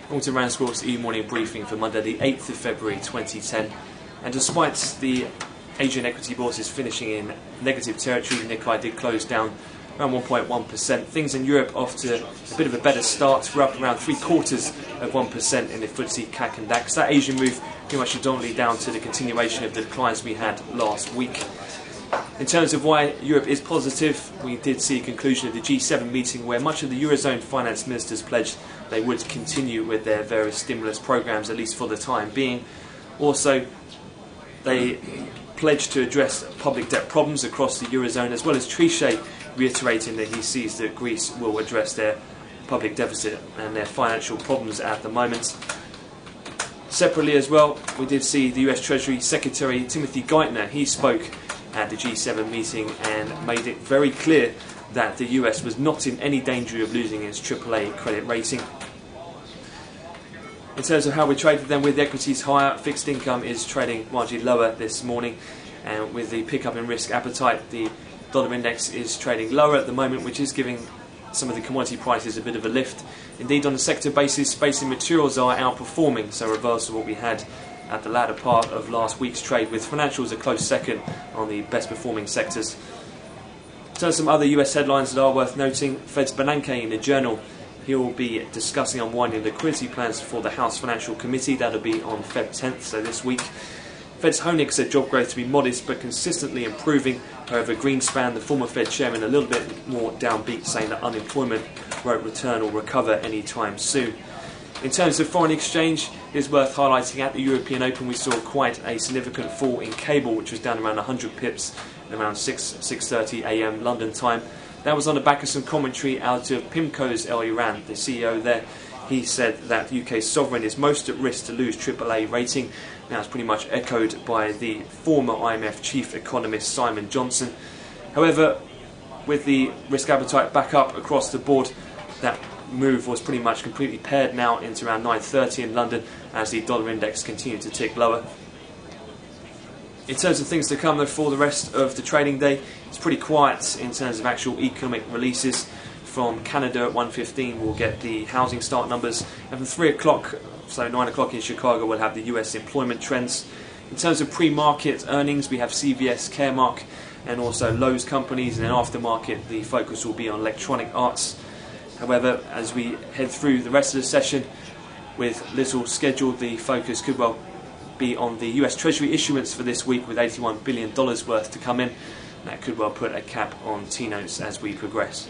Welcome to RANsquawk's e-morning briefing for Monday the 8th of February 2010. And despite the Asian equity bourses finishing in negative territory, the Nikkei did close down around 1.1%. Things in Europe off to a bit of a better start. We're up around 0.75% in the FTSE, CAC and DAX. That Asian move pretty much predominantly down to the continuation of the declines we had last week. In terms of why Europe is positive, we did see a conclusion of the G7 meeting where much of the Eurozone finance ministers pledged they would continue with their various stimulus programmes, at least for the time being. Also, they pledged to address public debt problems across the Eurozone, as well as Trichet reiterating that he sees that Greece will address their public deficit and their financial problems at the moment. Separately as well, we did see the US Treasury Secretary Timothy Geithner. He spoke at the G7 meeting and made it very clear that the US was not in any danger of losing its AAA credit rating. In terms of how we traded then, with equities higher, fixed income is trading marginally lower this morning, and with the pickup in risk appetite, the dollar index is trading lower at the moment, which is giving some of the commodity prices a bit of a lift. Indeed, on a sector basis, basic materials are outperforming, so reverse of what we had at the latter part of last week's trade, with financials a close second on the best performing sectors. So some other US headlines that are worth noting. Fed's Bernanke in the Journal. He will be discussing unwinding liquidity plans for the House Financial Committee. That'll be on Feb 10th, so this week. Fed's Honig said job growth to be modest but consistently improving. However, Greenspan, the former Fed chairman, a little bit more downbeat, saying that unemployment won't return or recover anytime soon. In terms of foreign exchange, it is worth highlighting at the European Open we saw quite a significant fall in cable, which was down around 100 pips around 6:30 a.m. London time. That was on the back of some commentary out of PIMCO's El Iran, the CEO there. He said that the UK's sovereign is most at risk to lose AAA rating. Now it's pretty much echoed by the former IMF chief economist Simon Johnson. However, with the risk appetite back up across the board, that move was pretty much completely paired now into around 9:30 in London as the dollar index continued to tick lower. In terms of things to come though for the rest of the trading day, it's pretty quiet in terms of actual economic releases. From Canada at 1:15 we'll get the housing start numbers, and from 3 o'clock, so 9 o'clock in Chicago, we'll have the US employment trends. In terms of pre-market earnings, we have CVS, Caremark and also Lowe's companies, and then aftermarket the focus will be on electronic arts. However, as we head through the rest of the session with little scheduled, the focus could well be on the US Treasury issuance for this week, with $81 billion worth to come in. That could well put a cap on T-notes as we progress.